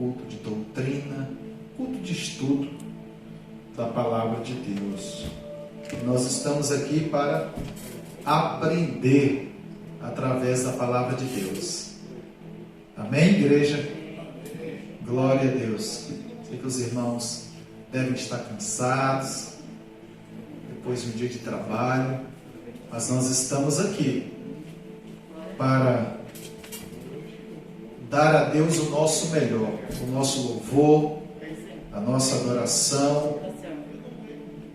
culto de doutrina, culto de estudo da Palavra de Deus. E nós estamos aqui para aprender através da Palavra de Deus. Amém, igreja? Glória a Deus. Sei que os irmãos devem estar cansados depois de um dia de trabalho, mas nós estamos aqui para dar a Deus o nosso melhor, o nosso louvor, a nossa adoração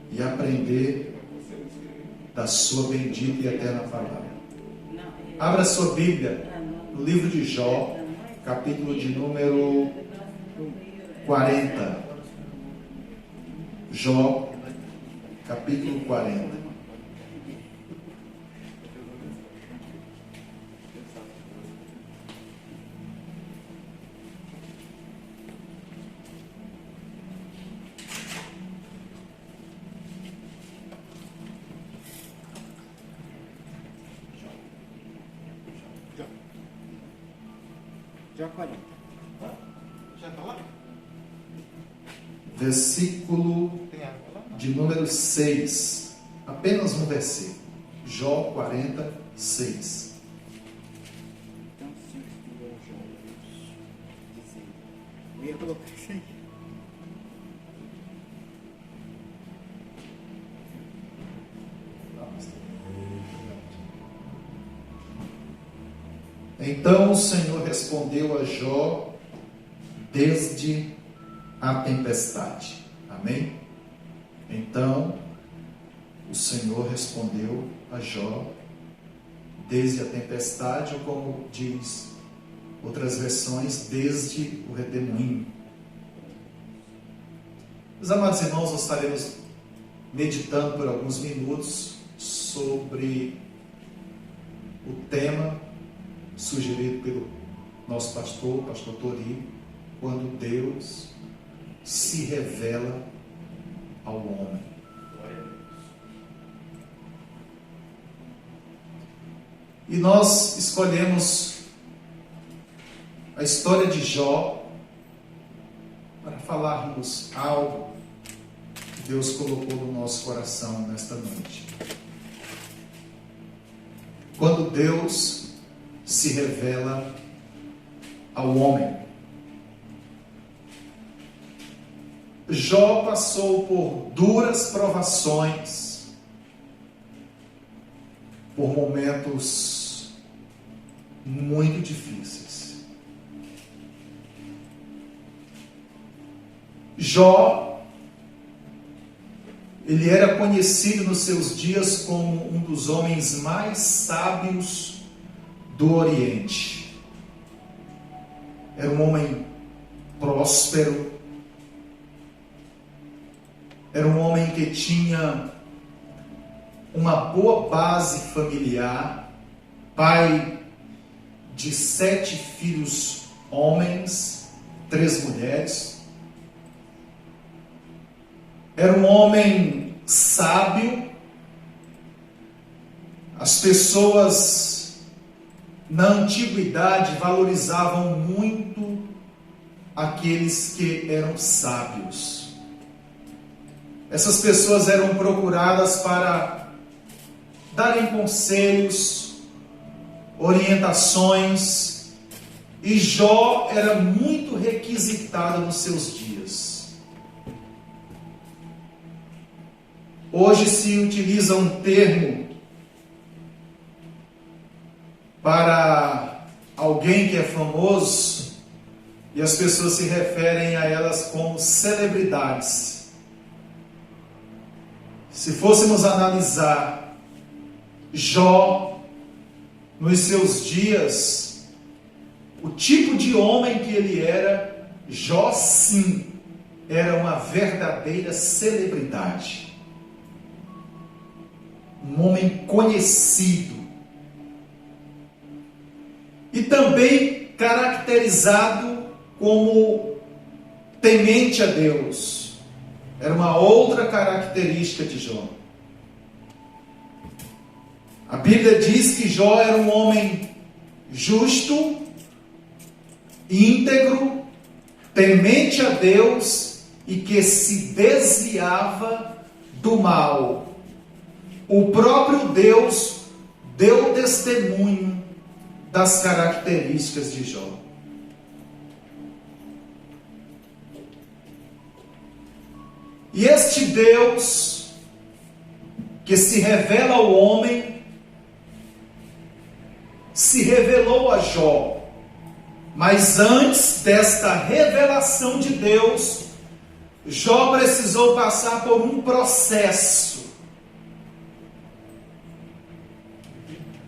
e aprender da sua bendita e eterna palavra. Abra sua Bíblia no livro de Jó, capítulo de número 40. Jó, capítulo 40. Já 40. Já está lá? Versículo de número 6. Apenas um versículo. Jó 46. Então, se eu dizendo, eu ia colocar isso aí. Então o Senhor respondeu a Jó desde a tempestade. Amém? Então o Senhor respondeu a Jó desde a tempestade, ou como diz outras versões, desde o redemoinho. Meus amados irmãos, nós estaremos meditando por alguns minutos sobre o tema sugerido pelo nosso pastor Tori, quando Deus se revela ao homem. E nós escolhemos a história de Jó para falarmos algo que Deus colocou no nosso coração nesta noite. Quando Deus se revela ao homem. Jó passou por duras provações, por momentos muito difíceis. Jó, ele era conhecido nos seus dias como um dos homens mais sábios do Oriente. Era um homem próspero, era um homem que tinha uma boa base familiar, pai de 7 filhos homens, 3 mulheres. Era um homem sábio. As pessoas na antiguidade valorizavam muito aqueles que eram sábios. Essas pessoas eram procuradas para darem conselhos, orientações, e Jó era muito requisitado nos seus dias. Hoje se utiliza um termo para alguém que é famoso, e as pessoas se referem a elas como celebridades. Se fôssemos analisar Jó nos seus dias, o tipo de homem que ele era, Jó sim, era uma verdadeira celebridade. Um homem conhecido. E também caracterizado como temente a Deus. Era uma outra característica de Jó. A Bíblia diz que Jó era um homem justo, íntegro, temente a Deus e que se desviava do mal. O próprio Deus deu testemunho das características de Jó. E este Deus que se revela ao homem, se revelou a Jó. Mas antes desta revelação de Deus, Jó precisou passar por um processo,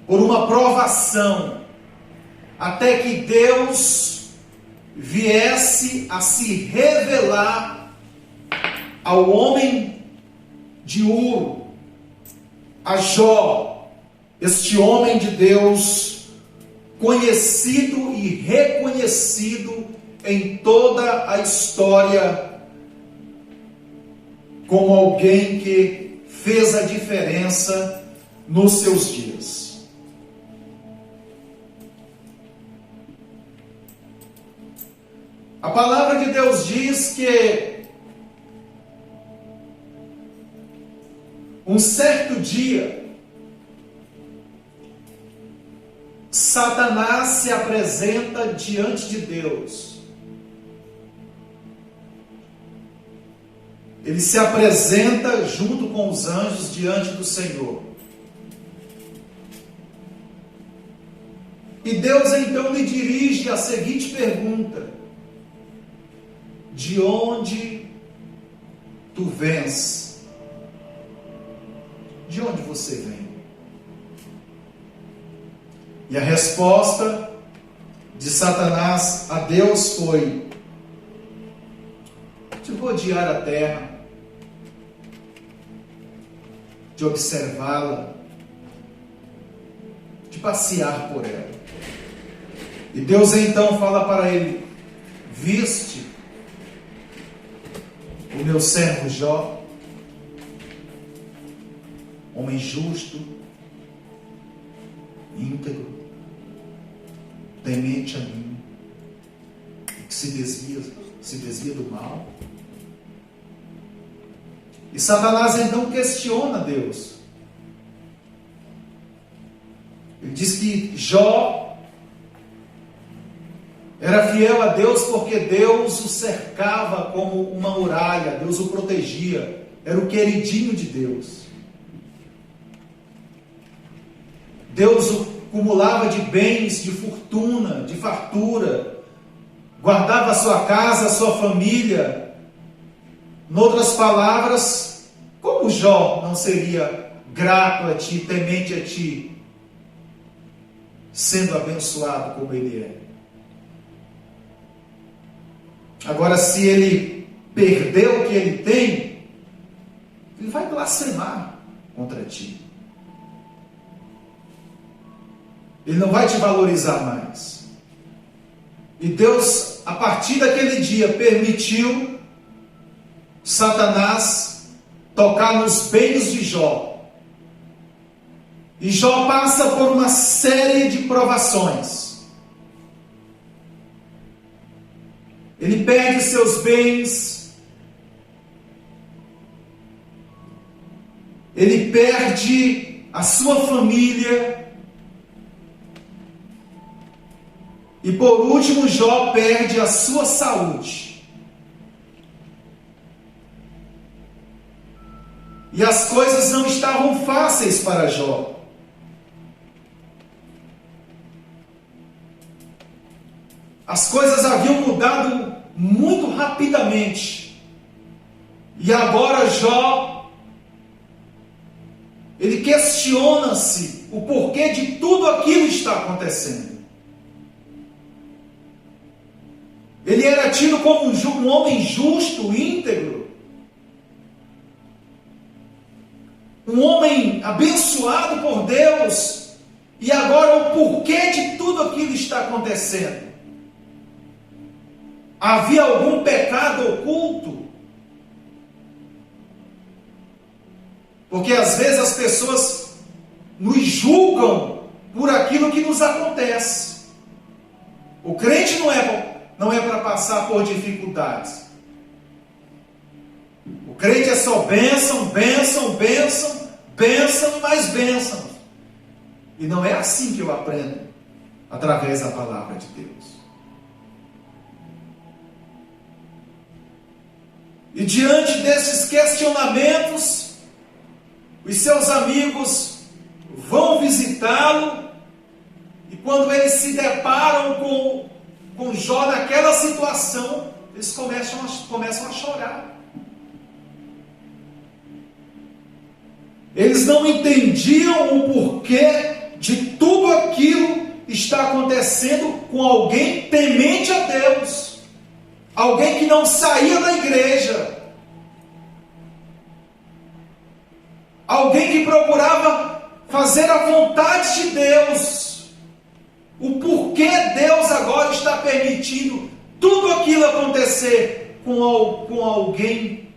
por uma provação, até que Deus viesse a se revelar ao homem de Ur, a Jó, este homem de Deus, conhecido e reconhecido em toda a história como alguém que fez a diferença nos seus dias. A palavra de Deus diz que um certo dia Satanás se apresenta diante de Deus. Ele se apresenta junto com os anjos diante do Senhor. E Deus então lhe dirige a seguinte pergunta: de onde tu vens? De onde você vem? E a resposta de Satanás a Deus foi: de rodear a terra, de observá-la, de passear por ela. E Deus então fala para ele: viste o meu servo Jó, homem justo, íntegro, temente a mim, que se desvia do mal. E Satanás então questiona Deus. Ele diz que Jó era fiel a Deus porque Deus o cercava como uma muralha, Deus o protegia, era o queridinho de Deus. Deus o acumulava de bens, de fortuna, de fartura, guardava a sua casa, a sua família. Noutras palavras, como Jó não seria grato a ti, temente a ti, sendo abençoado como ele é? Agora, se ele perdeu o que ele tem, ele vai blasfemar contra ti. Ele não vai te valorizar mais. E Deus, a partir daquele dia, permitiu Satanás tocar nos bens de Jó. E Jó passa por uma série de provações. Ele perde seus bens, ele perde a sua família, e por último Jó perde a sua saúde. E as coisas não estavam fáceis para Jó. As coisas haviam mudado muito rapidamente. E agora Jó, ele questiona-se o porquê de tudo aquilo está acontecendo. Ele era tido como um homem justo, íntegro, um homem abençoado por Deus, e agora o porquê de tudo aquilo está acontecendo? Havia algum pecado oculto? Porque às vezes as pessoas nos julgam por aquilo que nos acontece. O crente não é não é para passar por dificuldades. O crente é só bênção, bênção, bênção, bênção e mais bênção. E não é assim que eu aprendo, através da palavra de Deus. E diante desses questionamentos, os seus amigos vão visitá-lo, e quando eles se deparam com Jó naquela situação, eles começam a chorar. Eles não entendiam o porquê de tudo aquilo está acontecendo com alguém temente a Deus, alguém que não saía da igreja, alguém que procurava fazer a vontade de Deus. O porquê Deus agora está permitindo tudo aquilo acontecer com alguém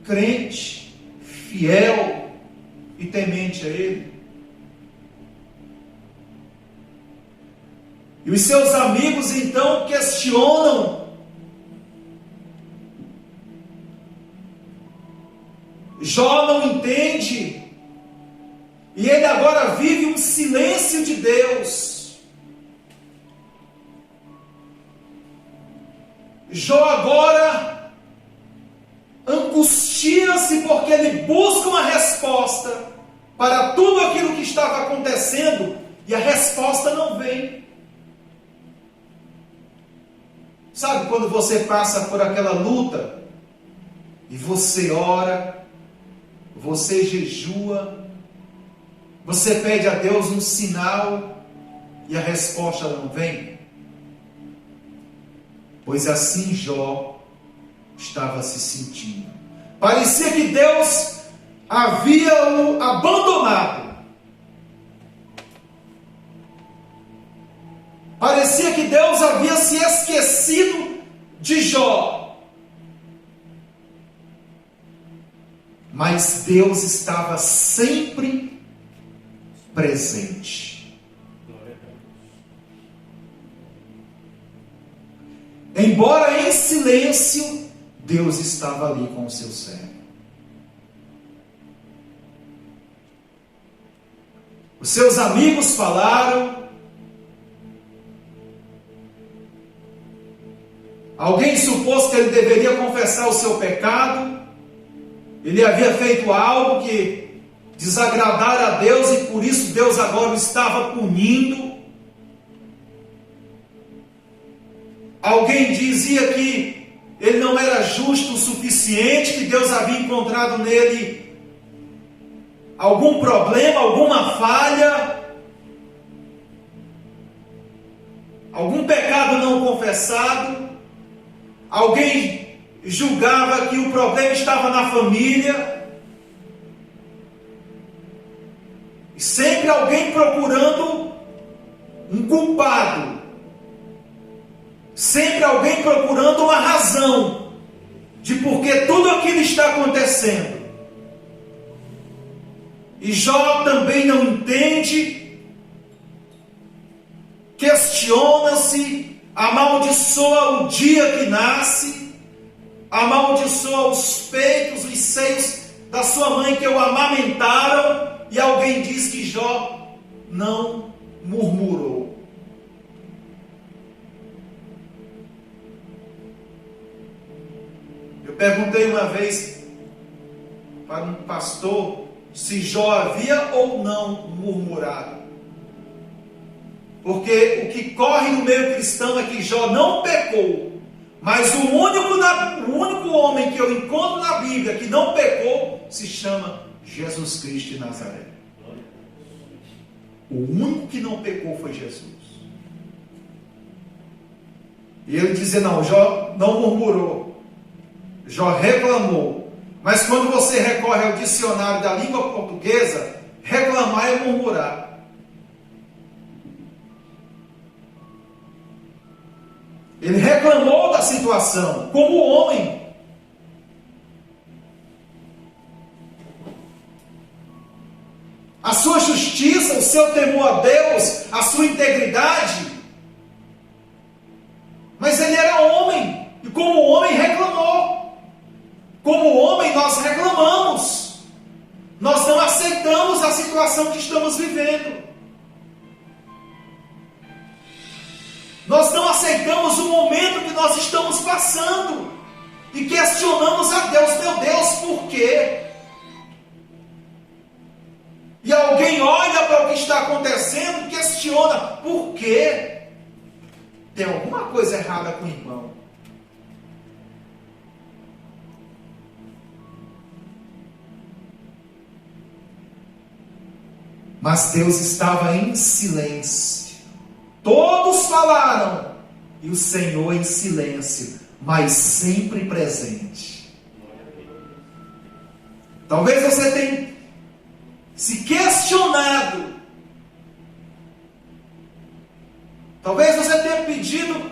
crente, fiel e temente a Ele. E os seus amigos então questionam. Jó não entende. E ele agora vive um silêncio de Deus. Jó agora angustia-se porque ele busca uma resposta para tudo aquilo que estava acontecendo e a resposta não vem. Sabe quando você passa por aquela luta e você ora, você jejua, você pede a Deus um sinal e a resposta não vem? Pois assim Jó estava se sentindo. Parecia que Deus havia o abandonado. Parecia que Deus havia se esquecido de Jó. Mas Deus estava sempre presente. Embora em silêncio, Deus estava ali com o seu servo. Os seus amigos falaram. Alguém supôs que ele deveria confessar o seu pecado. Ele havia feito algo que desagradara a Deus e por isso Deus agora o estava punindo. Alguém dizia que ele não era justo o suficiente, que Deus havia encontrado nele algum problema, alguma falha, algum pecado não confessado. Alguém julgava que o problema estava na família. E sempre alguém procurando um culpado. Sempre alguém procurando uma razão de por que tudo aquilo está acontecendo. E Jó também não entende, questiona-se, amaldiçoa o dia que nasce, amaldiçoa os peitos, os seios da sua mãe que o amamentaram, e alguém diz que Jó não murmurou. Eu perguntei uma vez para um pastor se Jó havia ou não murmurado. Porque o que corre no meio cristão é que Jó não pecou. Mas o único homem que eu encontro na Bíblia que não pecou se chama Jesus Cristo de Nazaré. O único que não pecou foi Jesus. E ele dizia, não, Jó não murmurou. Jó reclamou. Mas quando você recorre ao dicionário da língua portuguesa, reclamar é murmurar. Ele reclamou da situação, como homem. A sua justiça, o seu temor a Deus, a sua integridade, Como homem, nós reclamamos. Nós não aceitamos a situação que estamos vivendo. Nós não aceitamos o momento que nós estamos passando. E questionamos a Deus: meu Deus, por quê? E alguém olha para o que está acontecendo e questiona: por quê? Tem alguma coisa errada com o irmão. Mas Deus estava em silêncio. Todos falaram, e o Senhor em silêncio, mas sempre presente. Talvez você tenha se questionado. Talvez você tenha pedido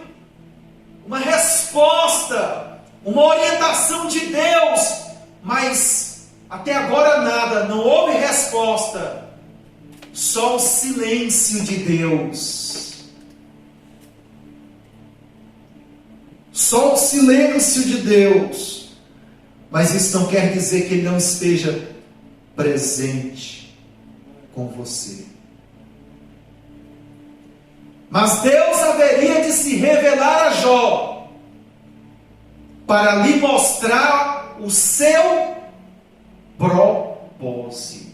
uma resposta, uma orientação de Deus, mas até agora nada, não houve resposta. Só o silêncio de Deus. Só o silêncio de Deus. Mas isso não quer dizer que Ele não esteja presente com você. Mas Deus haveria de se revelar a Jó para lhe mostrar o seu propósito.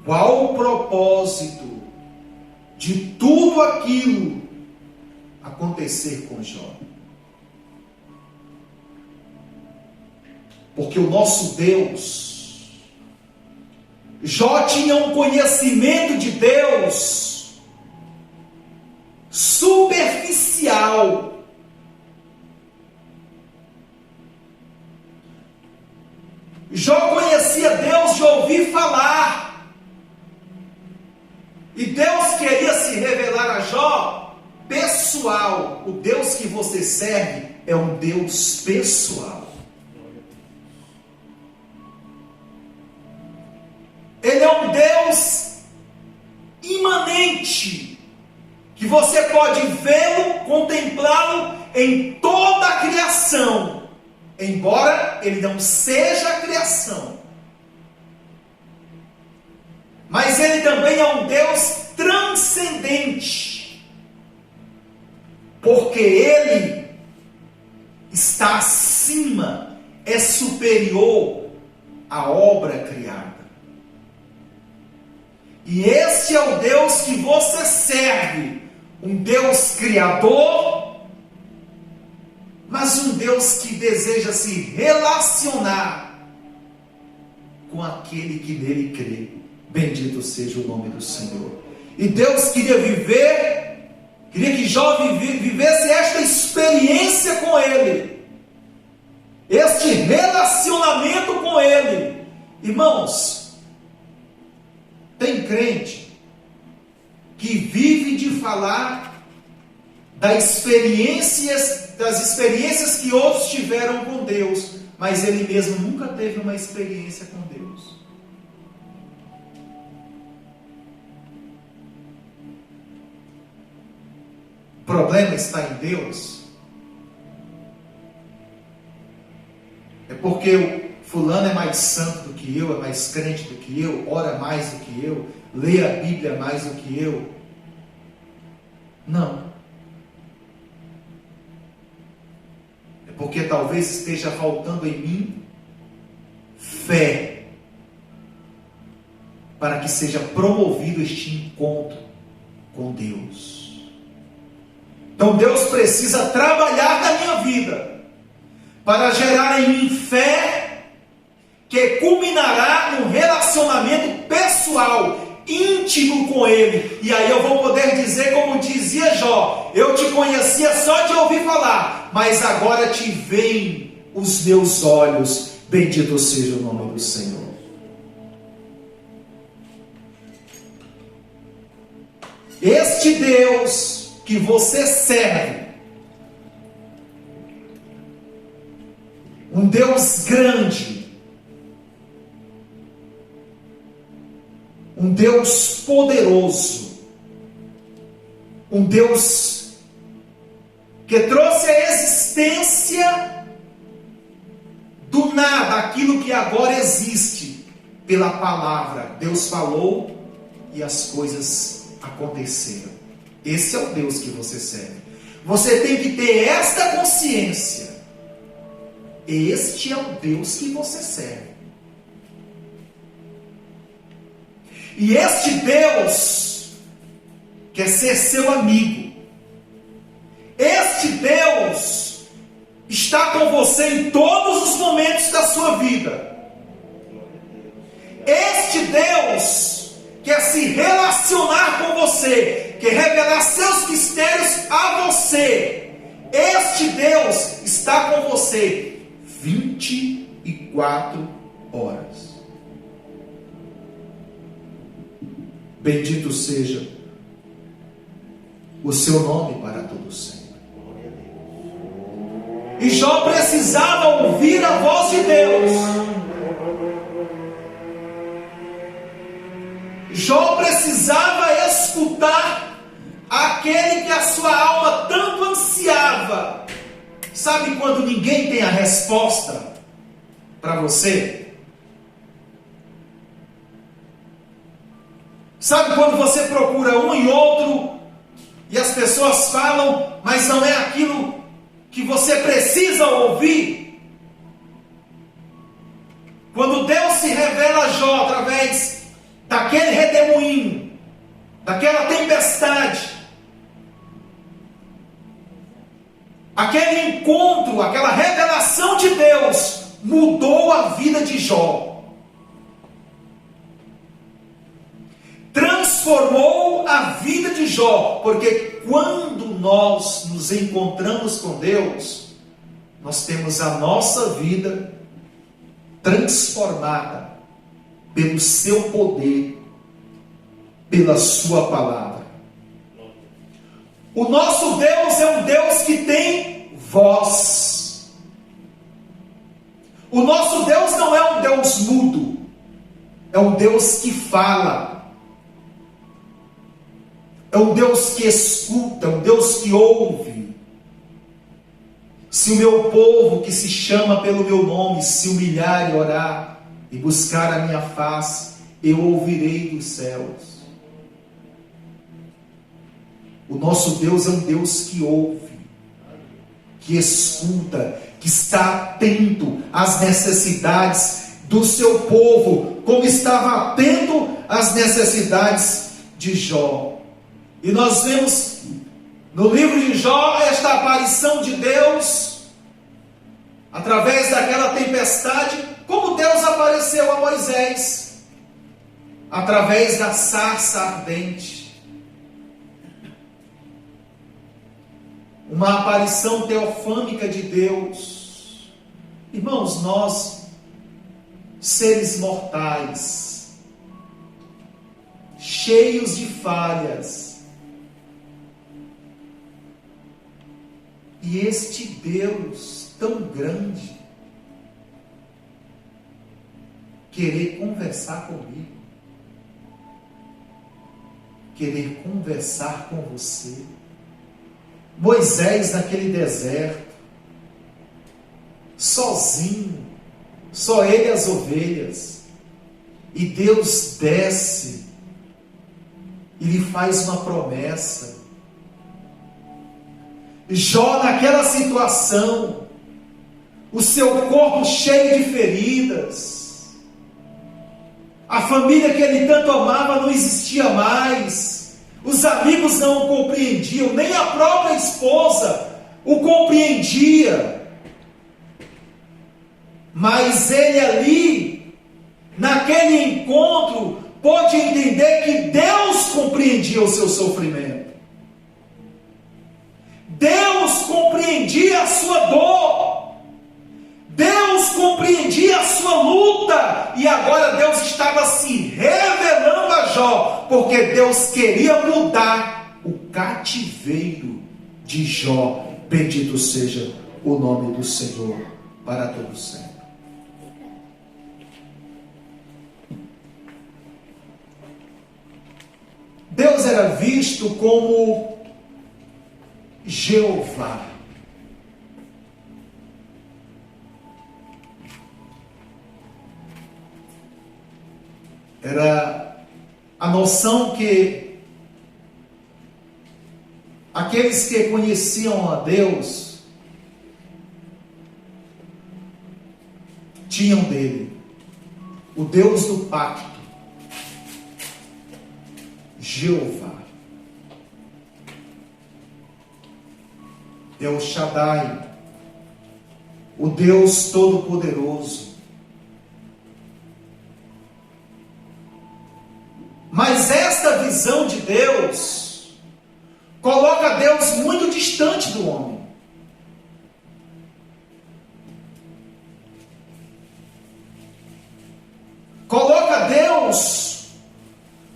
Qual o propósito de tudo aquilo acontecer com Jó? Porque o nosso Deus, Jó tinha um conhecimento de Deus superficial. Jó conhecia Deus de ouvir falar. E Deus queria se revelar a Jó pessoal. O Deus que você serve é um Deus pessoal. Ele é um Deus imanente, que você pode vê-lo, contemplá-lo em toda a criação, embora ele não seja a criação. Mas ele também é um Deus transcendente, porque ele está acima, é superior à obra criada. E este é o Deus que você serve, um Deus criador, mas um Deus que deseja se relacionar com aquele que nele crê. Bendito seja o nome do Senhor. E Deus queria que Jó vivesse esta experiência com Ele, este relacionamento com Ele. Irmãos, tem crente que vive de falar das experiências que outros tiveram com Deus, mas ele mesmo nunca teve uma experiência com Deus. O problema está em Deus? É porque o fulano é mais santo do que eu, é mais crente do que eu, ora mais do que eu, lê a Bíblia mais do que eu? Não. É porque talvez esteja faltando em mim fé para que seja promovido este encontro com Deus. Então Deus precisa trabalhar na minha vida para gerar em mim fé que culminará num relacionamento pessoal, íntimo com Ele. E aí eu vou poder dizer como dizia Jó: eu te conhecia só de ouvir falar, mas agora te veem os meus olhos. Bendito seja o nome do Senhor. Este Deus que você serve, um Deus grande, um Deus poderoso, um Deus que trouxe a existência do nada, aquilo que agora existe, pela palavra. Deus falou e as coisas aconteceram. Esse é o Deus que você serve. Você tem que ter esta consciência. Este é o Deus que você serve. E este Deus quer ser seu amigo. Este Deus está com você em todos os momentos da sua vida. Este Deus quer se relacionar com você, quer revelar seus mistérios a você. Este Deus está com você 24 horas. Bendito seja o seu nome para todo sempre. E Jó precisava ouvir a voz de Deus. Jó precisava escutar aquele que a sua alma tanto ansiava. Sabe quando ninguém tem a resposta para você? Sabe quando você procura um e outro e as pessoas falam, mas não é aquilo que você precisa ouvir? Quando Deus se revela a Jó através daquele redemoinho, daquela tempestade, aquele encontro, aquela revelação de Deus mudou a vida de Jó. Transformou a vida de Jó, porque quando nós nos encontramos com Deus, nós temos a nossa vida transformada pelo seu poder, pela sua palavra. O nosso Deus é um Deus que tem voz. O nosso Deus não é um Deus mudo, é um Deus que fala. É um Deus que escuta, um Deus que ouve. Se o meu povo, que se chama pelo meu nome, se humilhar e orar, e buscar a minha face, eu ouvirei dos céus. O nosso Deus é um Deus que ouve, que escuta, que está atento às necessidades do seu povo, como estava atento às necessidades de Jó. E nós vemos no livro de Jó esta aparição de Deus através daquela tempestade, como Deus apareceu a Moisés através da sarça ardente. Uma aparição teofânica de Deus. Irmãos, nós, seres mortais, cheios de falhas, e este Deus tão grande querer conversar comigo, querer conversar com você. Moisés naquele deserto, sozinho, só ele e as ovelhas, e Deus desce e lhe faz uma promessa. Jó naquela situação, o seu corpo cheio de feridas, a família que ele tanto amava não existia mais, os amigos não o compreendiam, nem a própria esposa o compreendia, mas ele ali, naquele encontro, pôde entender que Deus compreendia o seu sofrimento. Deus compreendia a sua dor, Deus compreendia a sua luta, e agora Deus estava se revelando a Jó, porque Deus queria mudar o cativeiro de Jó. Bendito seja o nome do Senhor para todo sempre. Deus era visto como Jeová. Era a noção que aqueles que conheciam a Deus tinham dele, o Deus do pacto, Jeová, El Shaddai, o Deus Todo-Poderoso. Mas esta visão de Deus coloca Deus muito distante do homem. Coloca Deus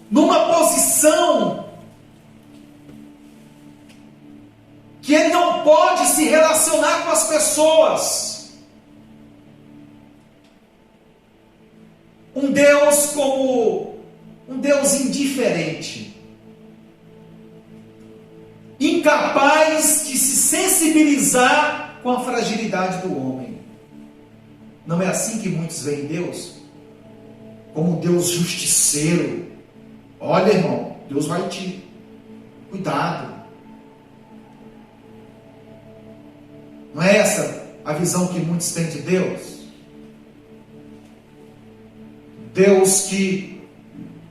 numa posição que Ele não pode se relacionar com as pessoas. Um Deus como um Deus indiferente, incapaz de se sensibilizar com a fragilidade do homem. Não é assim que muitos veem Deus? Como Deus justiceiro. Olha, irmão, Deus vai te... Cuidado. Não é essa a visão que muitos têm de Deus? Deus que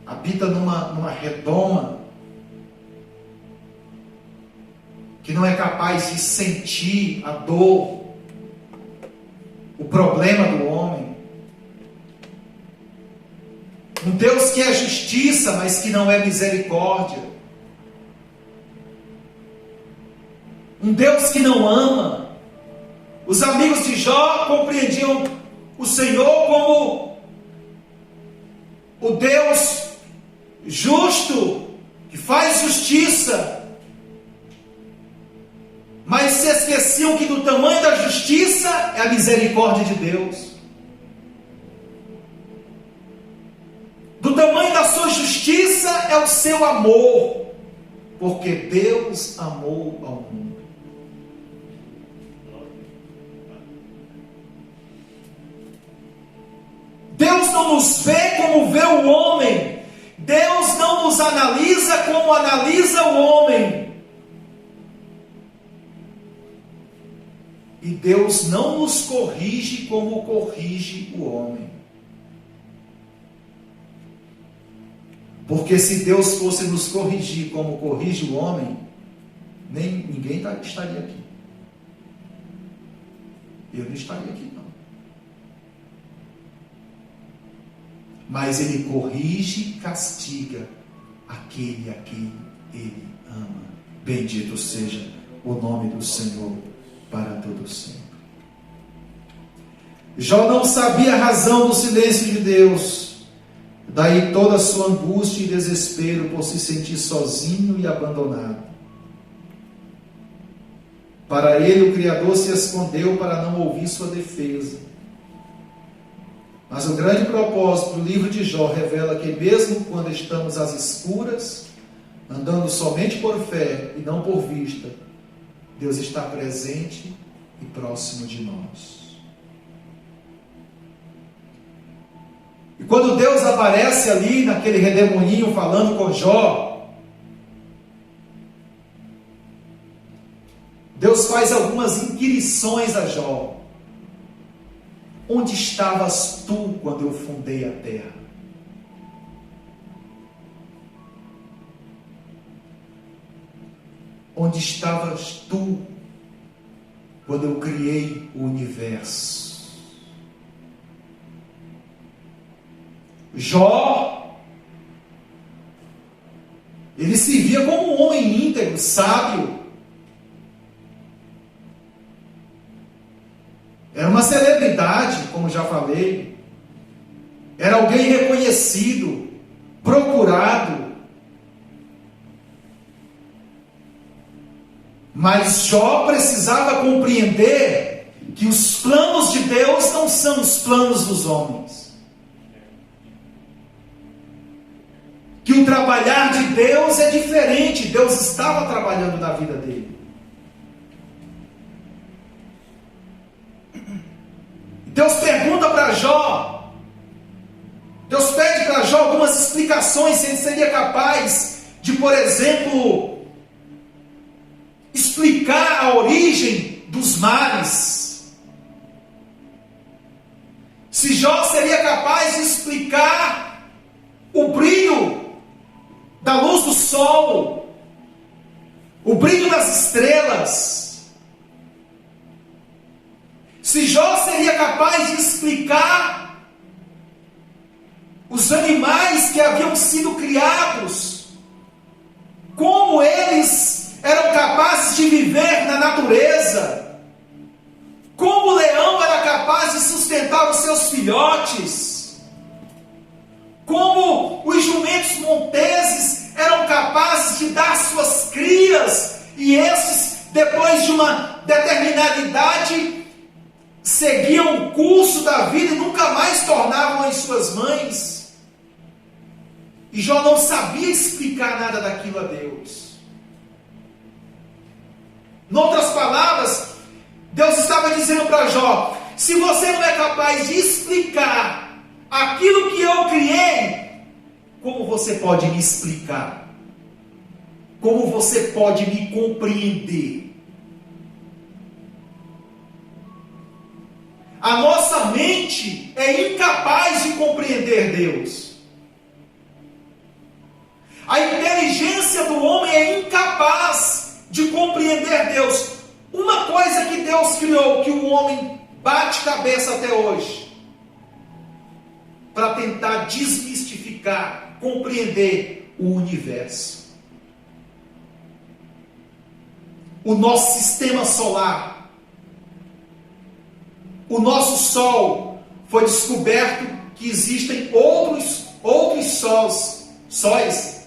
habita numa redoma, que não é capaz de sentir a dor, o problema do homem. Um Deus que é justiça, mas que não é misericórdia. Um Deus que não ama. Os amigos de Jó compreendiam o Senhor como o Deus justo, que faz justiça, mas se esqueciam que do tamanho da justiça é a misericórdia de Deus. Do tamanho da sua justiça é o seu amor, porque Deus amou ao mundo. Deus não nos vê como vê o homem. Deus não nos analisa como analisa o homem. E Deus não nos corrige como corrige o homem. Porque se Deus fosse nos corrigir como corrige o homem, ninguém estaria aqui. Eu não estaria aqui, não. Mas Ele corrige e castiga aquele a quem Ele ama. Bendito seja o nome do Senhor para todo sempre. Jó não sabia a razão do silêncio de Deus. Daí toda a sua angústia e desespero por se sentir sozinho e abandonado. Para ele o Criador se escondeu para não ouvir sua defesa. Mas o grande propósito do livro de Jó revela que mesmo quando estamos às escuras, andando somente por fé e não por vista, Deus está presente e próximo de nós. E quando Deus aparece ali naquele redemoinho falando com Jó, Deus faz algumas inquirições a Jó. Onde estavas tu quando eu fundei a terra? Onde estavas tu quando eu criei o universo? Jó, ele se via como um homem íntegro, sábio. Era uma celebridade, como já falei. Era alguém reconhecido, procurado. Mas Jó precisava compreender que os planos de Deus não são os planos dos homens. Que o trabalhar de Deus é diferente. Deus estava trabalhando na vida dele. Deus pergunta para Jó: Deus pede para Jó algumas explicações se ele seria capaz de, por exemplo, explicar a origem dos males. Se Jó seria capaz de explicar o brilho da luz do sol, o brilho das estrelas. Se Jó seria capaz de explicar os animais que haviam sido criados, como eles eram capazes de viver na natureza, como o leão era capaz de sustentar os seus filhotes, como os jumentos monteses eram capazes de dar suas crias, e esses, depois de uma determinada idade, seguiam o curso da vida e nunca mais tornavam as suas mães. E Jó não sabia explicar nada daquilo a Deus. Em outras palavras, Deus estava dizendo para Jó: se você não é capaz de explicar aquilo que eu criei, como você pode me explicar? Como você pode me compreender? A nossa mente é incapaz de compreender Deus. A inteligência do homem é incapaz de compreender Deus. Uma coisa que Deus criou, que o homem bate cabeça até hoje, para tentar desmistificar, compreender o universo. O nosso sistema solar, o nosso Sol, foi descoberto que existem outros sóis.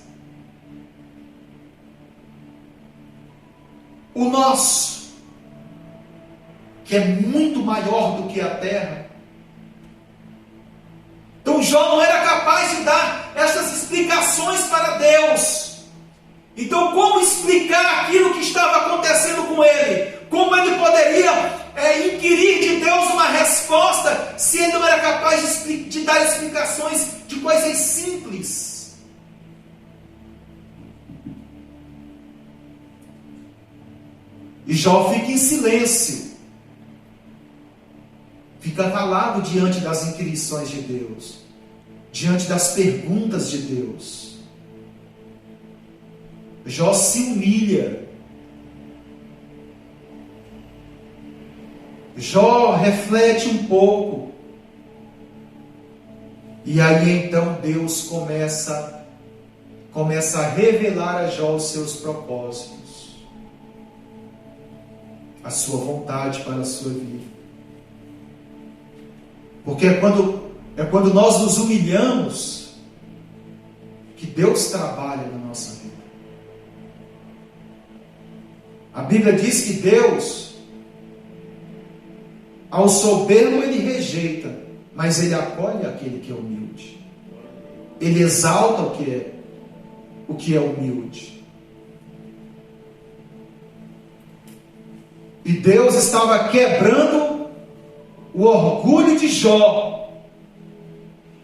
O nosso, que é muito maior do que a Terra. Então Jó não era capaz de dar essas explicações para Deus. Então como explicar aquilo que estava acontecendo com ele? Como ele poderia inquirir de Deus uma resposta, se ele não era capaz de dar explicações de coisas simples? E Jó fica em silêncio, fica calado diante das inquirições de Deus, diante das perguntas de Deus. Jó se humilha. Jó reflete um pouco. E aí então Deus começa a revelar a Jó os seus propósitos, a sua vontade para a sua vida. Porque é quando nós nos humilhamos que Deus trabalha na nossa vida. A Bíblia diz que Deus, ao soberbo ele rejeita, mas ele acolhe aquele que é humilde. Ele exalta o que é humilde. E Deus estava quebrando o orgulho de Jó,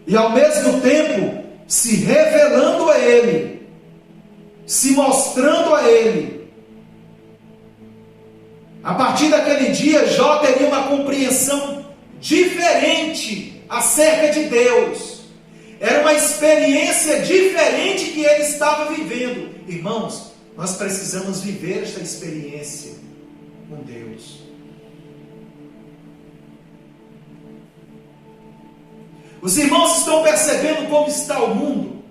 e ao mesmo tempo se revelando a ele, se mostrando a ele. A partir daquele dia, Jó teria uma compreensão diferente acerca de Deus. Era uma experiência diferente que ele estava vivendo. Irmãos, nós precisamos viver esta experiência com Deus. Os irmãos estão percebendo como está o mundo?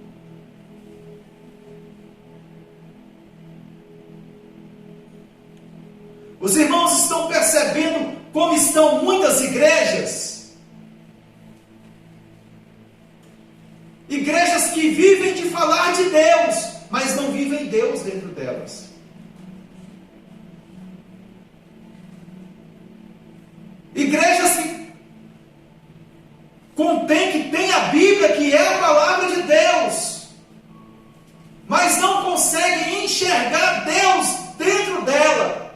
Os irmãos estão percebendo como estão muitas igrejas? Igrejas que vivem de falar de Deus, mas não vivem Deus dentro delas. Igrejas que tem a Bíblia, que é a palavra de Deus, mas não conseguem enxergar Deus dentro dela.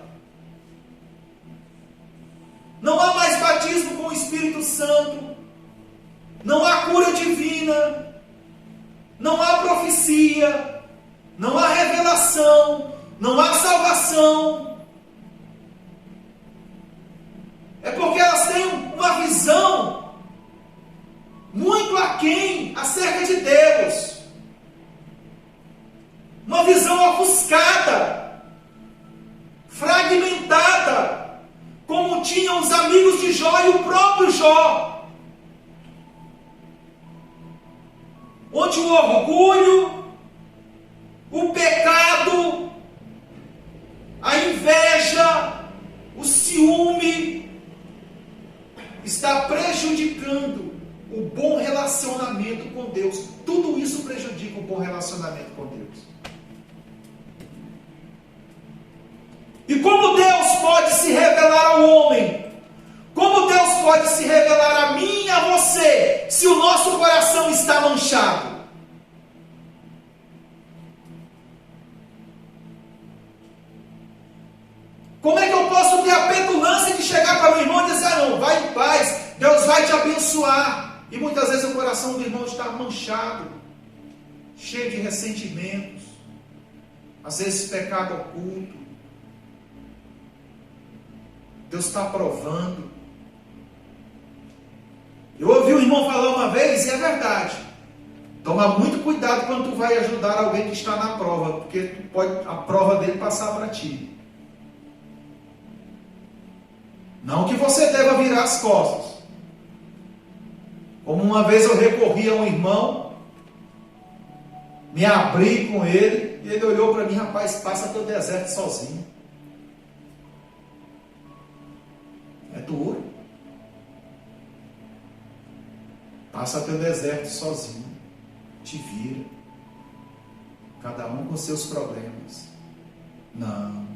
Não há mais batismo com o Espírito Santo, não há cura divina, não há salvação, é porque elas têm uma visão muito aquém acerca de Deus, uma visão ofuscada, fragmentada, como tinham os amigos de Jó e o próprio Jó, onde o orgulho, o pecado, a inveja, o ciúme está prejudicando o bom relacionamento com Deus. Tudo isso prejudica o bom relacionamento com Deus. E como Deus pode se revelar ao homem? Como Deus pode se revelar a mim e a você, se o nosso coração está manchado? Como é que eu posso ter a petulância de chegar para o meu irmão e dizer, não, vai em paz, Deus vai te abençoar? E muitas vezes o coração do irmão está manchado, cheio de ressentimentos, às vezes pecado oculto. Deus está provando. Eu ouvi um irmão falar uma vez, e é verdade. Toma muito cuidado quando tu vai ajudar alguém que está na prova, porque tu pode a prova dele passar para ti. Não que você deva virar as costas. Como uma vez eu recorri a um irmão, me abri com ele, e ele olhou para mim, rapaz, passa teu deserto sozinho. É duro. Passa teu deserto sozinho. Te vira. Cada um com seus problemas. Não.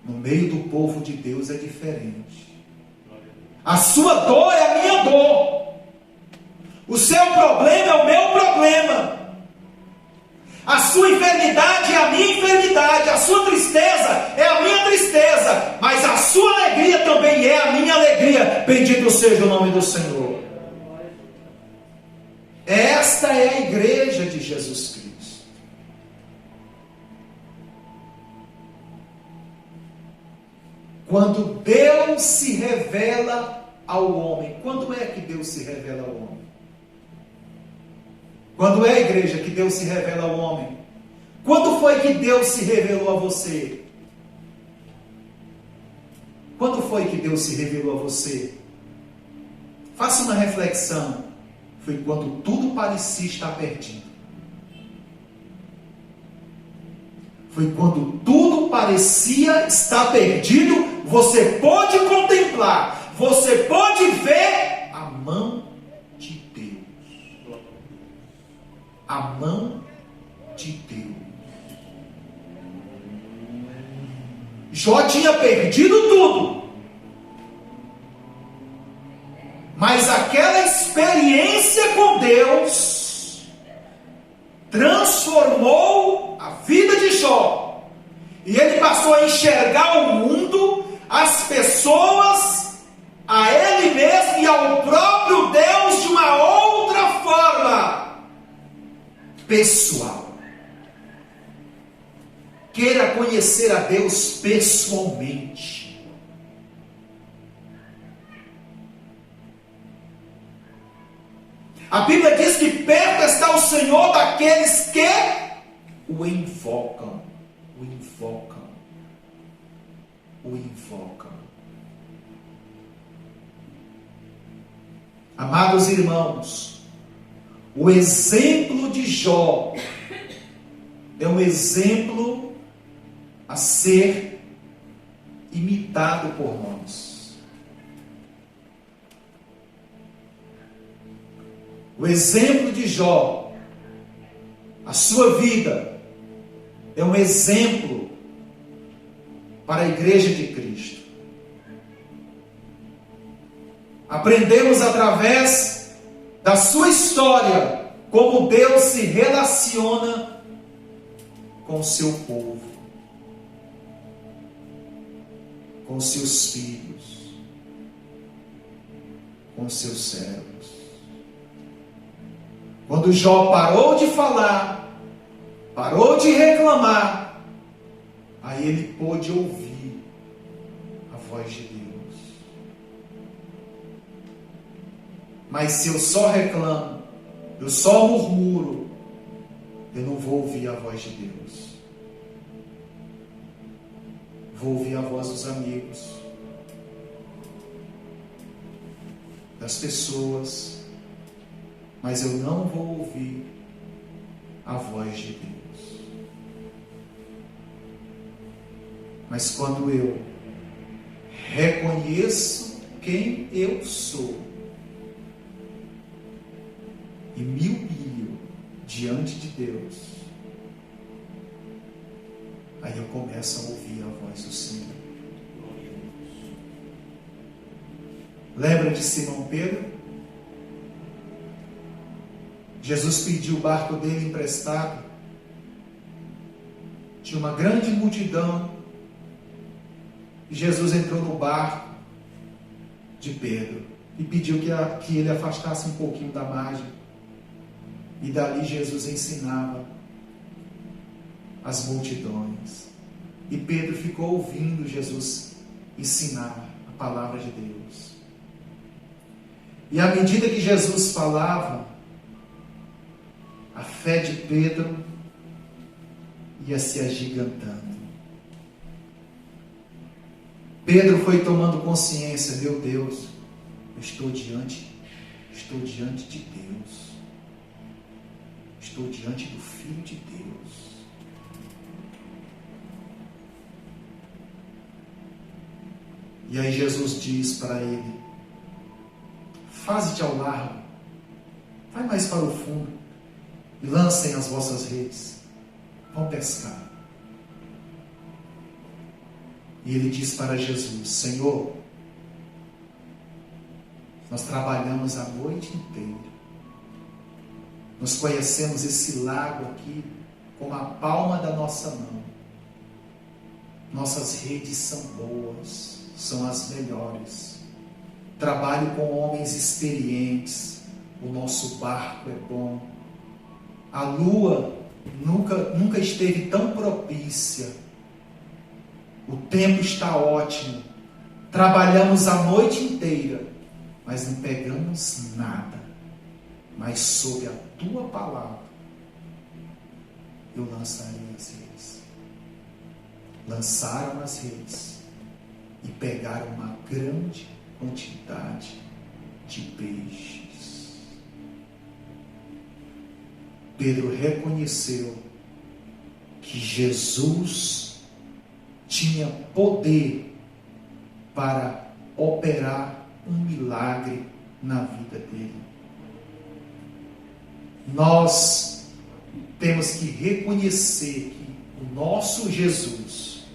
No meio do povo de Deus é diferente. A sua dor é a minha dor. O seu problema é o meu problema. A sua enfermidade é a minha enfermidade. A sua tristeza é a minha tristeza. Mas a sua alegria também é a minha alegria. Bendito seja o nome do Senhor. Esta é a igreja de Jesus Cristo. Quando Deus se revela ao homem. Quando é que Deus se revela ao homem? Quando é a igreja que Deus se revela ao homem? Quando foi que Deus se revelou a você? Quando foi que Deus se revelou a você? Faça uma reflexão. Foi quando tudo parecia estar perdido. Foi quando tudo parecia estar perdido. Você pode contemplar, você pode ver a mão de Deus. A mão de Deus. Jó tinha perdido tudo. Mas aquela experiência com Deus transformou a vida de Jó. E ele passou a enxergar o mundo, as pessoas, a ele mesmo e ao próprio Deus de uma outra forma pessoal. Queira conhecer a Deus pessoalmente. A Bíblia diz que perto está o Senhor daqueles que o invocam. O invocam. O invocam. Amados irmãos, o exemplo de Jó é um exemplo a ser imitado por nós. O exemplo de Jó, a sua vida, é um exemplo para a igreja de Cristo. Aprendemos através da sua história como Deus se relaciona com o seu povo, com seus filhos, com seus servos. Quando Jó parou de falar, parou de reclamar, aí ele pôde ouvir a voz de Deus. Mas se eu só reclamo, eu só murmuro, eu não vou ouvir a voz de Deus. Vou ouvir a voz dos amigos, das pessoas, mas eu não vou ouvir a voz de Deus. Mas quando eu reconheço quem eu sou e me humilho diante de Deus, aí eu começo a ouvir a voz do Senhor. Lembra de Simão Pedro? Jesus pediu o barco dele emprestado. Tinha uma grande multidão. E Jesus entrou no barco de Pedro e pediu que ele afastasse um pouquinho da margem. E dali Jesus ensinava as multidões. E Pedro ficou ouvindo Jesus ensinar a palavra de Deus. E à medida que Jesus falava, a fé de Pedro ia se agigantando. Pedro foi tomando consciência: meu Deus, eu estou diante de Deus. Estou diante do Filho de Deus. E aí Jesus diz para ele: faze-te ao largo, vai mais para o fundo e lancem as vossas redes, vão pescar. E ele diz para Jesus: Senhor, nós trabalhamos a noite inteira, nós conhecemos esse lago aqui como a palma da nossa mão, nossas redes são boas, são as melhores, trabalho com homens experientes, o nosso barco é bom, a lua nunca esteve tão propícia, o tempo está ótimo, trabalhamos a noite inteira, mas não pegamos nada. Mas sob a tua palavra eu lançarei as redes. Lançaram as redes e pegaram uma grande quantidade de peixes. Pedro reconheceu que Jesus tinha poder para operar um milagre na vida dele. Nós temos que reconhecer que o nosso Jesus,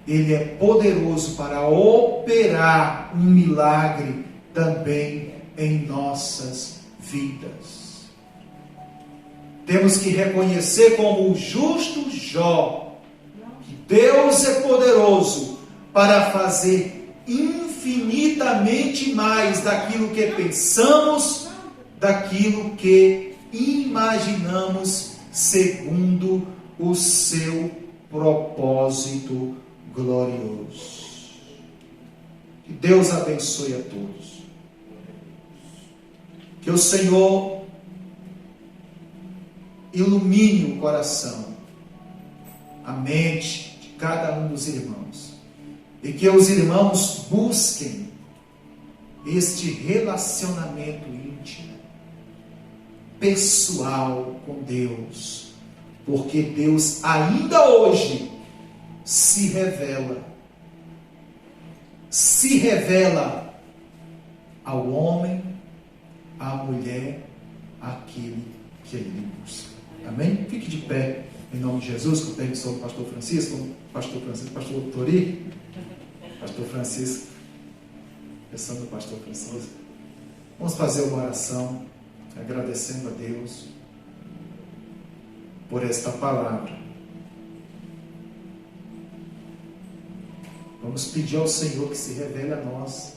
Ele é poderoso para operar um milagre também em nossas vidas. Temos que reconhecer como o justo Jó, que Deus é poderoso para fazer infinitamente mais daquilo que pensamos, daquilo que imaginamos, segundo o seu propósito glorioso. Que Deus abençoe a todos. Que o Senhor ilumine o coração, a mente de cada um dos irmãos, e que os irmãos busquem este relacionamento íntimo, pessoal com Deus, porque Deus ainda hoje se revela ao homem, à mulher, àquele que ele busca. Amém? Fique de pé em nome de Jesus, com permissão do pastor Francisco, pastor Tori, pastor Francisco, pensando no pastor Francisco. Vamos fazer uma oração, agradecendo a Deus por esta palavra. Vamos pedir ao Senhor que se revele a nós.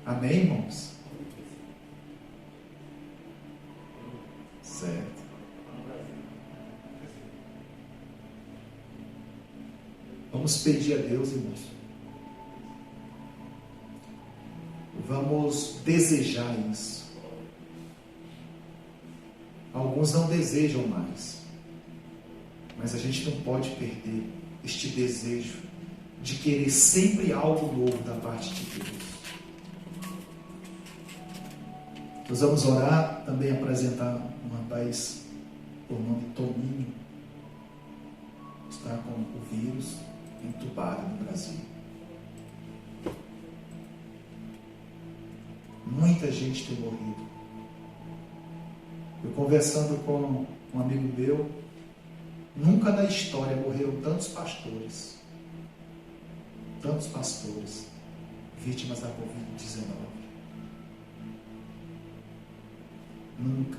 Amém, irmãos? Certo. Vamos pedir a Deus, irmãos. Vamos desejar isso. Alguns não desejam mais. Mas a gente não pode perder este desejo de querer sempre algo novo da parte de Deus. Nós vamos orar, também apresentar um rapaz por nome Toninho. Está com o vírus entubado no Brasil. Muita gente tem morrido. Eu conversando com um amigo meu, nunca na história morreram tantos pastores vítimas da Covid-19. Nunca.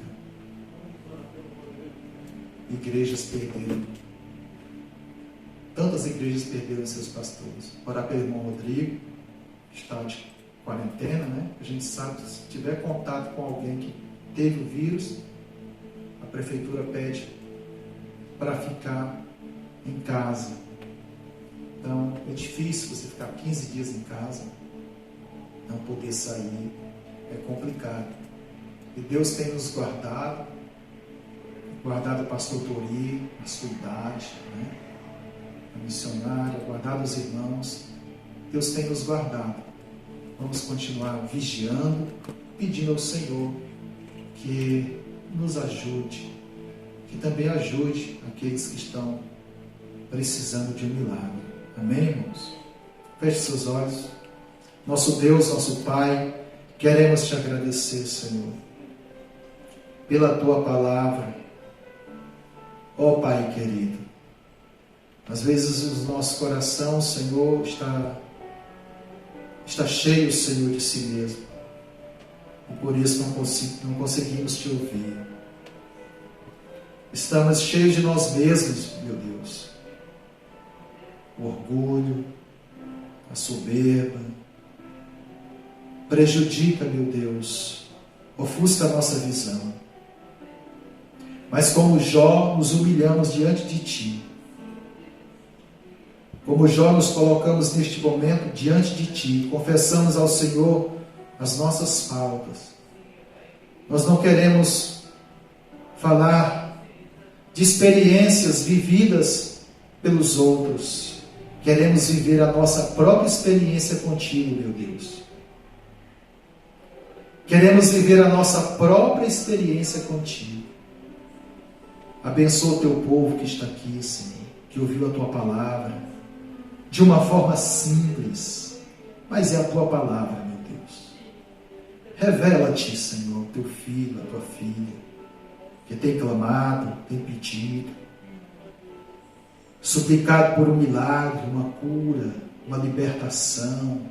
Igrejas perderam. Tantas igrejas perderam seus pastores. Orar pelo irmão Rodrigo, que está de quarentena, né? A gente sabe que se tiver contato com alguém que teve o vírus, a prefeitura pede para ficar em casa. Então, é difícil você ficar 15 dias em casa, não poder sair, é complicado. E Deus tem nos guardado o pastor Tori, a sua idade, né? A missionária, guardado os irmãos. Deus tem nos guardado. Vamos continuar vigiando, pedindo ao Senhor que nos ajude, que também ajude aqueles que estão precisando de um milagre. Amém, irmãos? Feche seus olhos. Nosso Deus, nosso Pai, queremos te agradecer, Senhor, pela tua palavra. Ó Pai querido, às vezes o nosso coração, Senhor, está cheio, Senhor, de si mesmo. E por isso não conseguimos te ouvir. Estamos cheios de nós mesmos, meu Deus. O orgulho, a soberba, prejudica, meu Deus, ofusca a nossa visão. Mas como Jó, nos humilhamos diante de Ti. Como Jó, nos colocamos neste momento diante de Ti, confessamos ao Senhor as nossas faltas. Nós não queremos falar de experiências vividas pelos outros. Queremos viver a nossa própria experiência contigo, meu Deus. Queremos viver a nossa própria experiência contigo. Abençoa o teu povo que está aqui, Senhor, que ouviu a tua palavra de uma forma simples, mas é a tua palavra, meu Deus. Revela-te, Senhor, teu filho, a tua filha, que tem clamado, tem pedido, suplicado por um milagre, uma cura, uma libertação,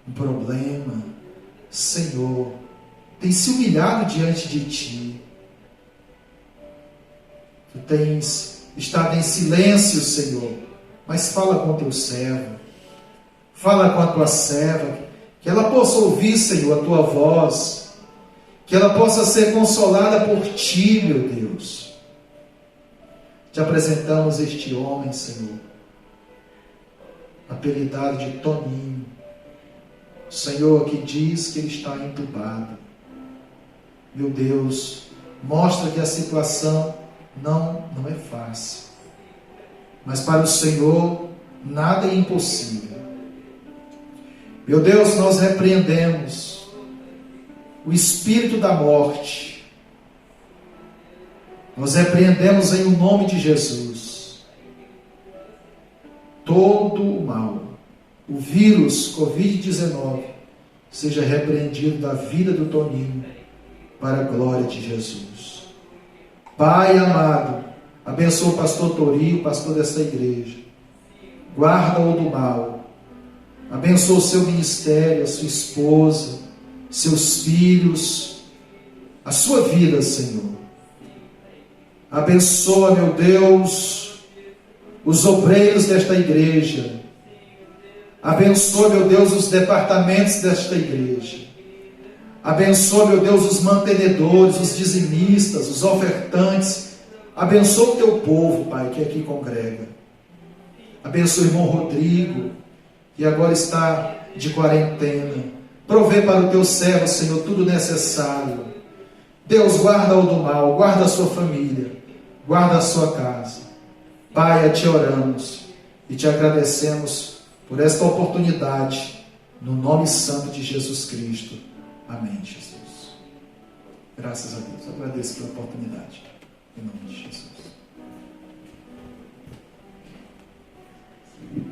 um problema. Senhor, tem se humilhado diante de Ti. Tu tens estado em silêncio, Senhor, mas fala com teu servo, fala com a tua serva, que ela possa ouvir, Senhor, a tua voz, que ela possa ser consolada por Ti, meu Deus. Te apresentamos este homem, Senhor, apelidado de Toninho, Senhor, que diz que ele está entubado. Meu Deus, mostra que a situação não é fácil, mas para o Senhor nada é impossível. Meu Deus, nós repreendemos o espírito da morte, nós repreendemos em o nome de Jesus todo o mal, o vírus Covid-19 seja repreendido da vida do Toninho para a glória de Jesus. Pai amado, abençoa o pastor Tori, o pastor desta igreja. Guarda-o do mal. Abençoa o seu ministério, a sua esposa, seus filhos, a sua vida, Senhor. Abençoa, meu Deus, os obreiros desta igreja. Abençoa, meu Deus, os departamentos desta igreja. Abençoa, meu Deus, os mantenedores, os dizimistas, os ofertantes. Abençoa o teu povo, Pai, que aqui congrega. Abençoe o irmão Rodrigo, que agora está de quarentena. Provê para o teu servo, Senhor, tudo necessário. Deus, guarda-o do mal, guarda a sua família, guarda a sua casa. Pai, a Ti oramos e Te agradecemos por esta oportunidade, no nome santo de Jesus Cristo. Amém, Jesus. Graças a Deus. Agradeço pela oportunidade. Em nome de Jesus.